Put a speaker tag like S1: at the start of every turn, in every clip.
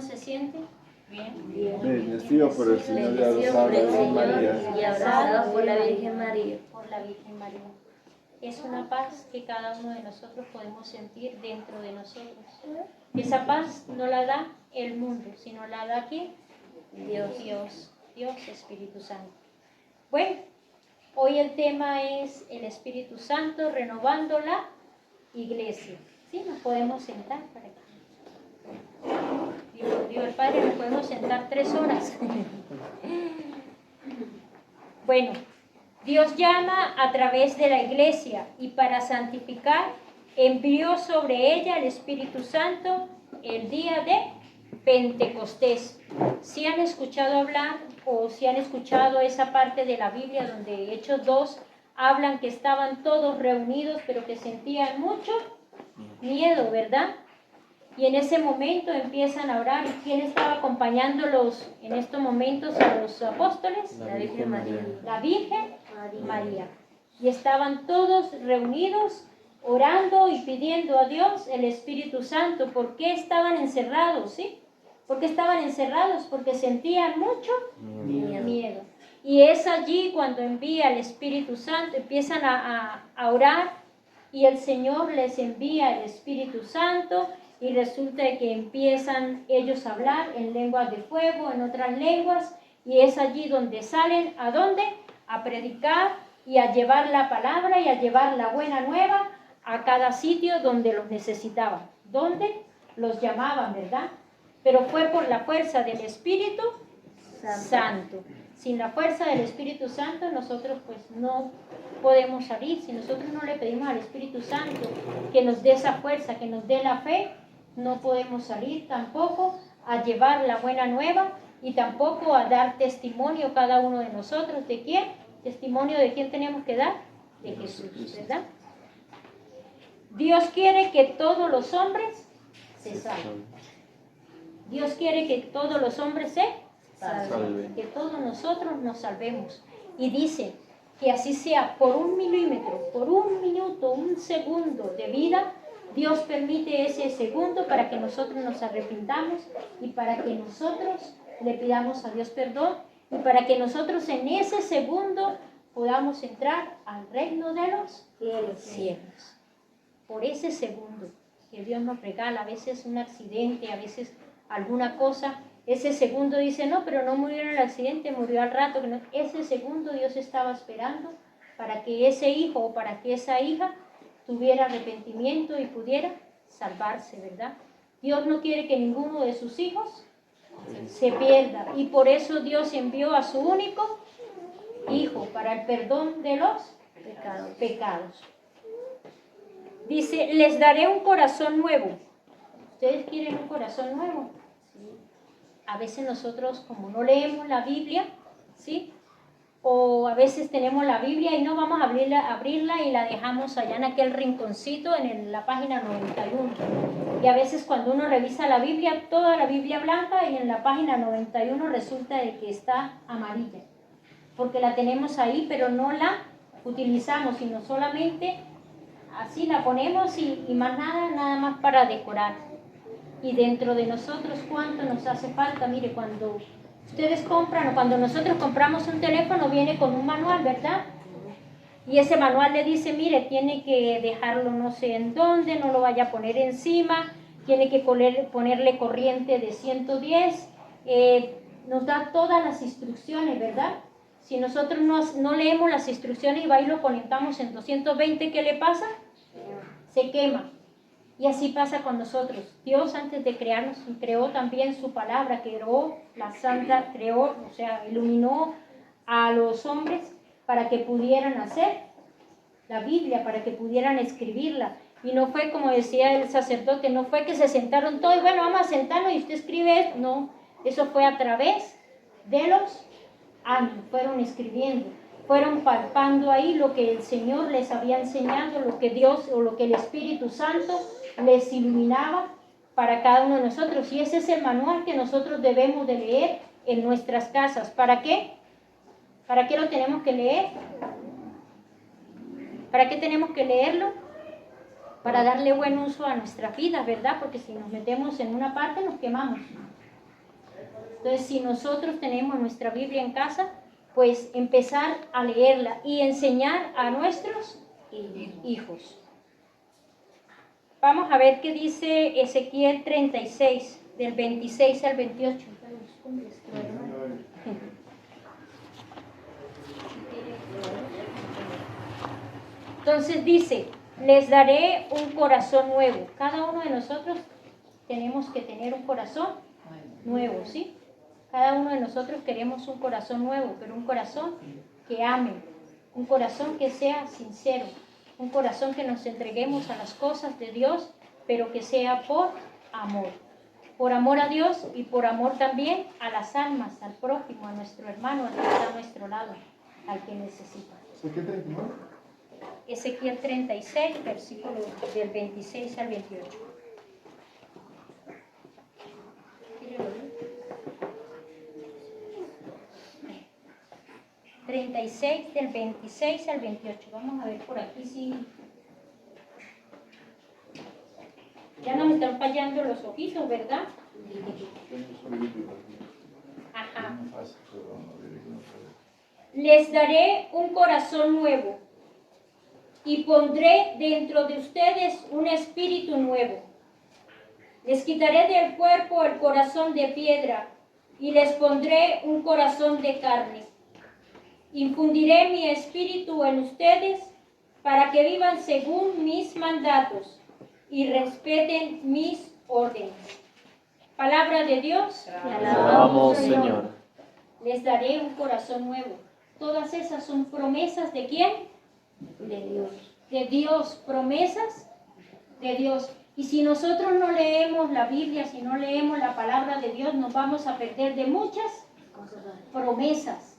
S1: se siente? Bien.
S2: Bendecido por el Señor y abrazado por la Virgen María.
S3: Y abrazado por la Virgen María.
S1: Por la Virgen María. Es una paz que cada uno de nosotros podemos sentir dentro de nosotros. Esa paz no la da el mundo, sino la da ¿quién? Dios, Espíritu Santo. Bueno, hoy el tema es el Espíritu Santo renovando la iglesia. ¿Sí? Nos podemos sentar para acá. Dios el Padre, nos podemos sentar 3 horas. Bueno, Dios llama a través de la iglesia y para santificar envió sobre ella el Espíritu Santo el día de Pentecostés. Si han escuchado hablar o si han escuchado esa parte de la Biblia donde Hechos 2 hablan que estaban todos reunidos pero que sentían mucho miedo, ¿verdad? Y en ese momento empiezan a orar. ¿Y quién estaba acompañándolos en estos momentos a los apóstoles?
S3: La Virgen María.
S1: La Virgen María. Y estaban todos reunidos orando y pidiendo a Dios el Espíritu Santo. ¿Por qué estaban encerrados? ¿Sí? ¿Por qué estaban encerrados? Porque sentían mucho miedo. Y es allí cuando envía el Espíritu Santo, empiezan a orar y el Señor les envía el Espíritu Santo y resulta que empiezan ellos a hablar en lenguas de fuego, en otras lenguas, y es allí donde salen, ¿a dónde? A predicar y a llevar la palabra y a llevar la buena nueva a cada sitio donde los necesitaban, donde los llamaban, ¿verdad? Pero fue por la fuerza del Espíritu Santo. Sin la fuerza del Espíritu Santo nosotros pues no podemos salir. Si nosotros no le pedimos al Espíritu Santo que nos dé esa fuerza, que nos dé la fe, no podemos salir tampoco a llevar la buena nueva y tampoco a dar testimonio cada uno de nosotros. ¿De quién? ¿Testimonio de quién tenemos que dar? De Jesús, ¿verdad? Dios quiere que todos los hombres se salven. Dios quiere que todos los hombres se salven. Que todos nosotros nos salvemos. Y dice que así sea por 1 milímetro, por 1 minuto, 1 segundo de vida, Dios permite ese segundo para que nosotros nos arrepintamos y para que nosotros le pidamos a Dios perdón y para que nosotros en ese segundo podamos entrar al reino de los cielos. Por ese segundo que Dios nos regala, a veces un accidente, a veces alguna cosa, ese segundo dice, no, pero no murió en el accidente, murió al rato. No. Ese segundo Dios estaba esperando para que ese hijo o para que esa hija tuviera arrepentimiento y pudiera salvarse, ¿verdad? Dios no quiere que ninguno de sus hijos se pierda y por eso Dios envió a su único hijo para el perdón de los pecados. Dice, les daré un corazón nuevo. ¿Ustedes quieren un corazón nuevo? Sí. A veces nosotros como no leemos la Biblia, ¿sí? O a veces tenemos la Biblia y no vamos a abrirla y la dejamos allá en aquel rinconcito en la página 91. Y a veces cuando uno revisa la Biblia, toda la Biblia blanca y en la página 91 resulta de que está amarilla. Porque la tenemos ahí, pero no la utilizamos, sino solamente así la ponemos y más nada más para decorar. Y dentro de nosotros, ¿cuánto nos hace falta? Mire, cuando ustedes compran o cuando nosotros compramos un teléfono viene con un manual, ¿verdad? Y ese manual le dice, mire, tiene que dejarlo no sé en dónde, no lo vaya a poner encima, tiene que ponerle corriente de 110, nos da todas las instrucciones, ¿verdad? Si nosotros no leemos las instrucciones y va y lo conectamos en 220, ¿qué le pasa? Se quema. Y así pasa con nosotros. Dios antes de crearnos creó también su palabra, creó la santa, creó, o sea, iluminó a los hombres para que pudieran hacer la Biblia, para que pudieran escribirla. Y no fue como decía el sacerdote, no fue que se sentaron todos y bueno, vamos a sentarnos y usted escribe esto. No, eso fue a través de los años, fueron escribiendo. Fueron palpando ahí lo que el Señor les había enseñado, lo que Dios o lo que el Espíritu Santo les iluminaba para cada uno de nosotros. Y ese es el manual que nosotros debemos de leer en nuestras casas. ¿Para qué? ¿Para qué lo tenemos que leer? ¿Para qué tenemos que leerlo? Para darle buen uso a nuestras vidas, ¿verdad? Porque si nos metemos en una parte nos quemamos. Entonces, si nosotros tenemos nuestra Biblia en casa, pues empezar a leerla y enseñar a nuestros hijos. Vamos a ver qué dice Ezequiel 36, del 26 al 28. Entonces dice, les daré un corazón nuevo. Cada uno de nosotros tenemos que tener un corazón nuevo, ¿sí? Cada uno de nosotros queremos un corazón nuevo, pero un corazón que ame, un corazón que sea sincero, un corazón que nos entreguemos a las cosas de Dios, pero que sea por amor a Dios y por amor también a las almas, al prójimo, a nuestro hermano, al que está a nuestro lado, al que necesita. Ezequiel 36, versículo del 26 al 28. 36 del 26 al 28. Vamos a ver por aquí si ya nos están fallando los ojitos, ¿verdad? Ajá. Les daré un corazón nuevo y pondré dentro de ustedes un espíritu nuevo. Les quitaré del cuerpo el corazón de piedra y les pondré un corazón de carne. Infundiré mi espíritu en ustedes para que vivan según mis mandatos y respeten mis órdenes. Palabra de Dios.
S3: Te alabamos,
S4: Señor.
S1: Les daré un corazón nuevo. Todas esas son promesas ¿de quién?
S3: De Dios.
S1: De Dios, promesas de Dios. Y si nosotros no leemos la Biblia, si no leemos la palabra de Dios, nos vamos a perder de muchas promesas.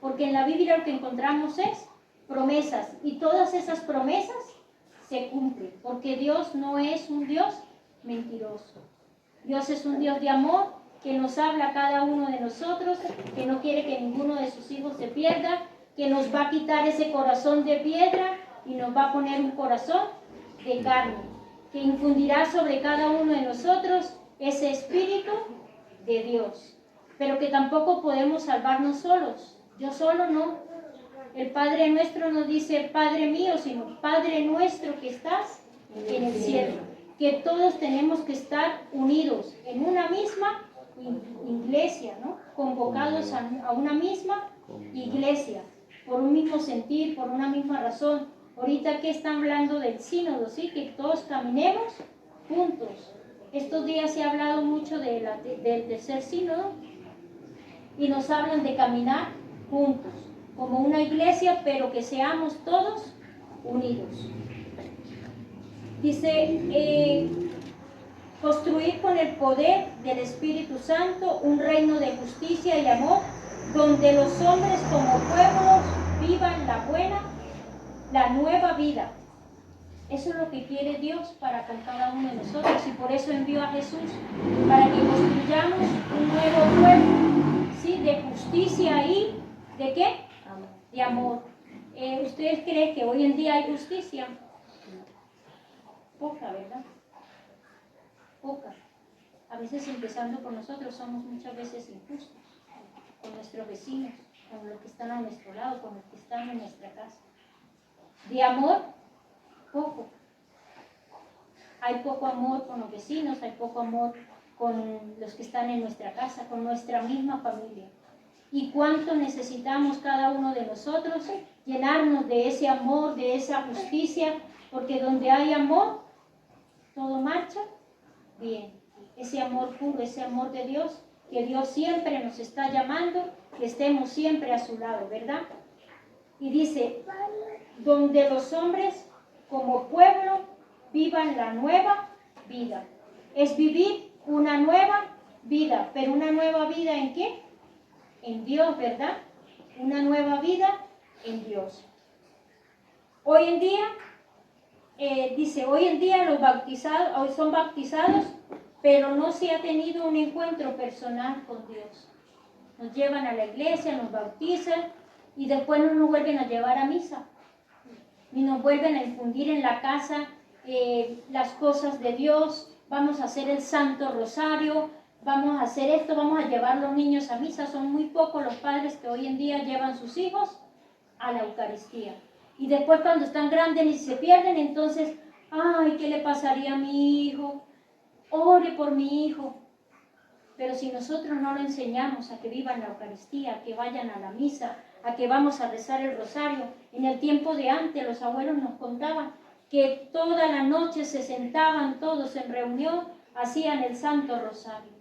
S1: Porque en la Biblia lo que encontramos es promesas. Y todas esas promesas se cumplen. Porque Dios no es un Dios mentiroso. Dios es un Dios de amor que nos habla a cada uno de nosotros, que no quiere que ninguno de sus hijos se pierda, que nos va a quitar ese corazón de piedra y nos va a poner un corazón de carne, que infundirá sobre cada uno de nosotros ese espíritu de Dios. Pero que tampoco podemos salvarnos solos. Yo solo no. El Padre nuestro no dice Padre mío, sino Padre nuestro que estás en el cielo. Que todos tenemos que estar unidos en una misma iglesia, ¿no? Convocados a una misma iglesia, por un mismo sentir, por una misma razón. Ahorita que están hablando del sínodo, ¿sí? Que todos caminemos juntos. Estos días se ha hablado mucho del tercer sínodo y nos hablan de caminar juntos, como una iglesia, pero que seamos todos unidos. Dice, construir con el poder del Espíritu Santo un reino de justicia y amor, donde los hombres como pueblos vivan la nueva vida. Eso es lo que quiere Dios para con cada uno de nosotros, y por eso envió a Jesús, para que construyamos un nuevo pueblo, ¿sí? De justicia y ¿de qué? De amor. ¿Ustedes creen que hoy en día hay justicia? Poca, ¿verdad? Poca. A veces, empezando por nosotros, somos muchas veces injustos con nuestros vecinos, con los que están a nuestro lado, con los que están en nuestra casa. De amor, poco. Hay poco amor con los vecinos, hay poco amor con los que están en nuestra casa, con nuestra misma familia. Y cuánto necesitamos cada uno de nosotros llenarnos de ese amor, de esa justicia, porque donde hay amor, todo marcha bien. Ese amor puro, ese amor de Dios, que Dios siempre nos está llamando, que estemos siempre a su lado, ¿verdad? Y dice, donde los hombres como pueblo vivan la nueva vida. Es vivir una nueva vida, pero una nueva vida ¿en qué? En Dios, ¿verdad? Una nueva vida en Dios. Hoy en día, dice, hoy en día los bautizados, hoy son bautizados, pero no se ha tenido un encuentro personal con Dios. Nos llevan a la iglesia, nos bautizan y después no nos vuelven a llevar a misa, ni nos vuelven a infundir en la casa las cosas de Dios. Vamos a hacer el Santo Rosario, vamos a hacer esto, vamos a llevar los niños a misa. Son muy pocos los padres que hoy en día llevan sus hijos a la Eucaristía. Y después cuando están grandes y se pierden, entonces, ay, ¿qué le pasaría a mi hijo? Ore por mi hijo. Pero si nosotros no lo enseñamos a que vivan la Eucaristía, a que vayan a la misa, a que vamos a rezar el rosario, en el tiempo de antes los abuelos nos contaban que toda la noche se sentaban todos en reunión, hacían el Santo Rosario.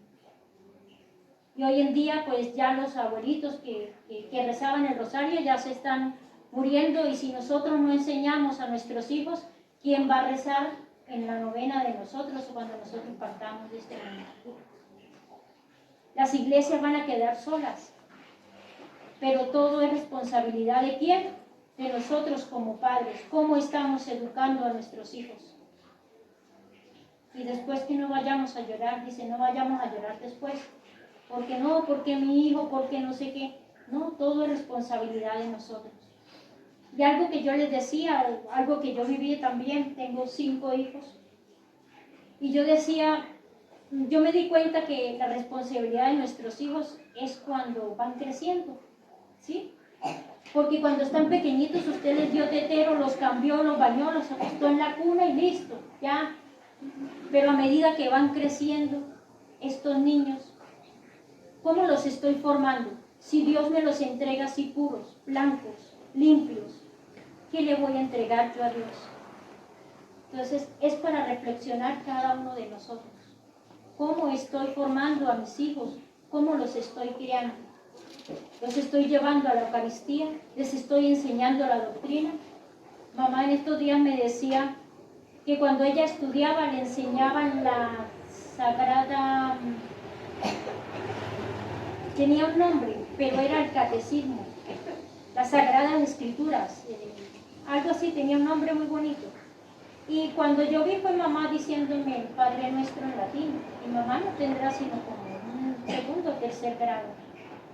S1: Y hoy en día pues ya los abuelitos que rezaban el rosario ya se están muriendo, y si nosotros no enseñamos a nuestros hijos, ¿quién va a rezar en la novena de nosotros o cuando nosotros partamos de este mundo? Las iglesias van a quedar solas, pero todo es responsabilidad ¿de quién? De nosotros como padres. ¿Cómo estamos educando a nuestros hijos? Y después que no vayamos a llorar, dice, no vayamos a llorar después. Porque no, porque mi hijo, porque no sé qué. No, todo es responsabilidad de nosotros. Y algo que yo les decía, algo que yo viví también, tengo 5 hijos. Y yo decía, yo me di cuenta que la responsabilidad de nuestros hijos es cuando van creciendo, ¿sí? Porque cuando están pequeñitos usted les dio tetero, los cambió, los bañó, los acostó en la cuna y listo, ya. Pero a medida que van creciendo estos niños, ¿cómo los estoy formando? Si Dios me los entrega así puros, blancos, limpios, ¿qué le voy a entregar yo a Dios? Entonces es para reflexionar cada uno de nosotros. ¿Cómo estoy formando a mis hijos? ¿Cómo los estoy criando? ¿Los estoy llevando a la Eucaristía? ¿Les estoy enseñando la doctrina? Mamá en estos días me decía que cuando ella estudiaba le enseñaban la Sagrada... Tenía un nombre, pero era el catecismo. Las Sagradas Escrituras. Algo así, tenía un nombre muy bonito. Y cuando yo vi fue mamá diciéndome el Padre Nuestro en latín. Y mamá no tendrá sino como un segundo o tercer grado.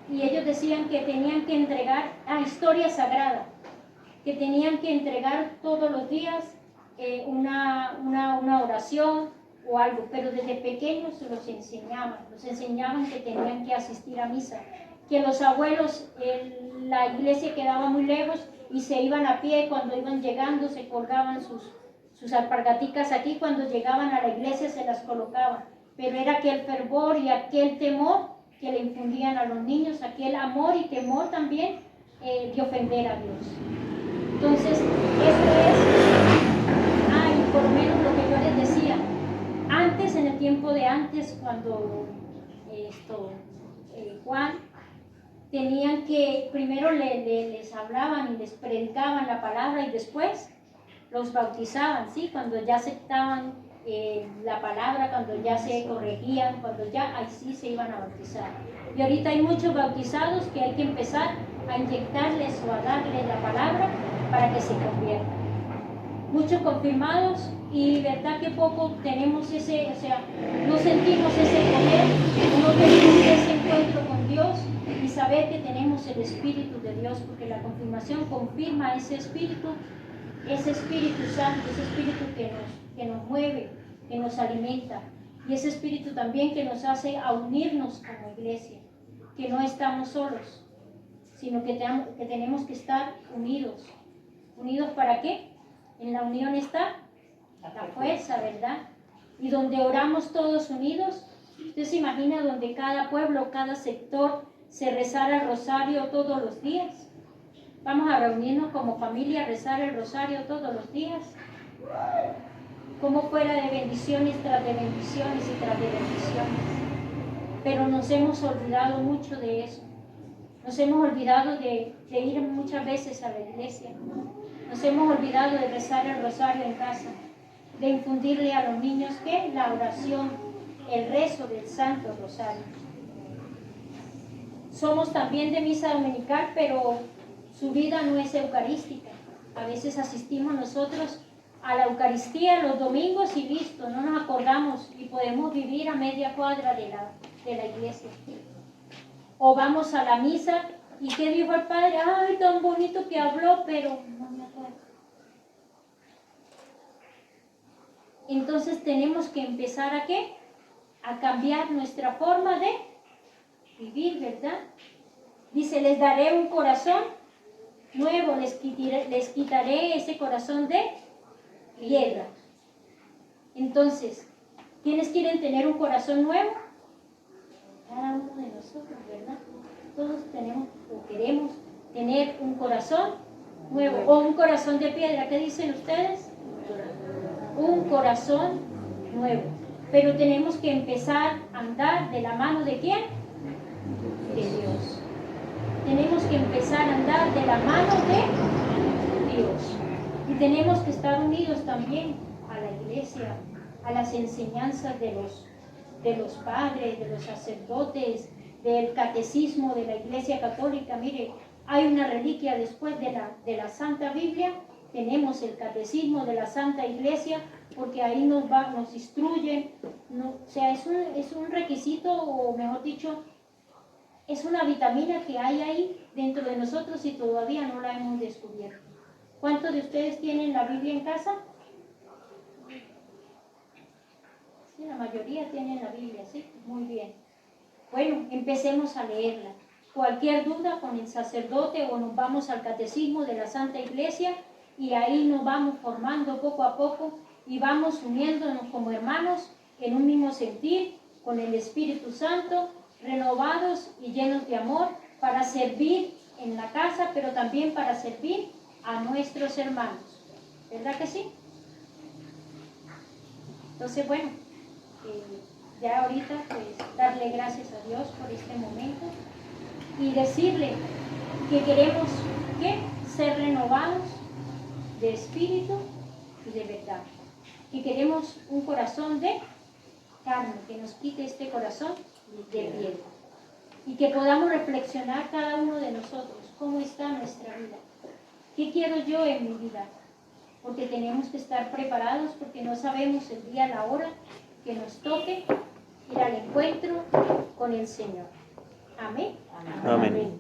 S1: Y ellos decían que tenían que entregar historia sagrada, que tenían que entregar todos los días una oración o algo, pero desde pequeños los enseñaban que tenían que asistir a misa, que los abuelos, la iglesia quedaba muy lejos y se iban a pie, cuando iban llegando se colgaban sus alpargaticas aquí, cuando llegaban a la iglesia se las colocaban, pero era aquel fervor y aquel temor que le infundían a los niños, aquel amor y temor también de ofender a Dios. Entonces, esto es, y por lo menos lo que yo les decía, antes, en el tiempo de antes, cuando Juan, tenían que, primero les hablaban y les predicaban la palabra y después los bautizaban, ¿sí? Cuando ya aceptaban la palabra, cuando ya se corregían, cuando ya ahí sí se iban a bautizar. Y ahorita hay muchos bautizados que hay que empezar a inyectarles o a darles la palabra para que se conviertan. Muchos confirmados y verdad que poco tenemos no sentimos ese poder, no tenemos ese encuentro con Dios y saber que tenemos el Espíritu de Dios, porque la confirmación confirma ese Espíritu Santo, ese Espíritu que nos mueve, que nos alimenta, y ese Espíritu también que nos hace a unirnos como iglesia, que no estamos solos, sino que tenemos que estar unidos. ¿Unidos para qué? En la unión está la fuerza, ¿verdad? Y donde oramos todos unidos, usted se imagina donde cada pueblo, cada sector se rezara el rosario todos los días. Vamos a reunirnos como familia a rezar el rosario todos los días. Como fuera de bendiciones tras de bendiciones y tras de bendiciones. Pero nos hemos olvidado mucho de eso. Nos hemos olvidado de ir muchas veces a la iglesia. Nos hemos olvidado de rezar el rosario en casa. De infundirle a los niños, ¿qué? La oración, el rezo del Santo Rosario. Somos también de misa dominical, pero su vida no es eucarística. A veces asistimos nosotros a la Eucaristía los domingos y listo, no nos acordamos y podemos vivir a media cuadra de la iglesia. O vamos a la misa y ¿qué dijo el Padre? ¡Ay, tan bonito que habló! Pero no me acuerdo. Entonces tenemos que empezar ¿a qué? a cambiar nuestra forma de vivir, ¿verdad? Dice, les daré un corazón nuevo, les quitaré ese corazón de piedra. Entonces, ¿quiénes quieren tener un corazón nuevo? Cada uno de nosotros, ¿verdad? Todos tenemos o queremos tener un corazón nuevo o un corazón de piedra. ¿Qué dicen ustedes? Un corazón nuevo. Pero tenemos que empezar a andar de la mano ¿de quién? De Dios. Tenemos que empezar a andar de la mano de Dios. Y tenemos que estar unidos también a la iglesia, a las enseñanzas de los padres, de los sacerdotes, del catecismo de la Iglesia Católica. Mire, hay una reliquia después de la Santa Biblia. Tenemos el catecismo de la Santa Iglesia, porque ahí nos instruyen. O sea, es un requisito, o mejor dicho, es una vitamina que hay ahí dentro de nosotros y todavía no la hemos descubierto. ¿Cuántos de ustedes tienen la Biblia en casa? Sí, la mayoría tienen la Biblia, ¿sí? Muy bien. Bueno, empecemos a leerla. Cualquier duda con el sacerdote o nos vamos al catecismo de la Santa Iglesia y ahí nos vamos formando poco a poco y vamos uniéndonos como hermanos en un mismo sentir, con el Espíritu Santo, renovados y llenos de amor para servir en la casa, pero también para servir a nuestros hermanos. ¿Verdad que sí? Entonces, bueno, ya ahorita pues darle gracias a Dios por este momento y decirle que queremos ser renovados de espíritu y de verdad, que queremos un corazón de carne, que nos quite este corazón de piedra y que podamos reflexionar cada uno de nosotros cómo está nuestra vida, qué quiero yo en mi vida, porque tenemos que estar preparados, porque no sabemos el día, la hora que nos toque ir al encuentro con el Señor. Amén.
S3: Amén.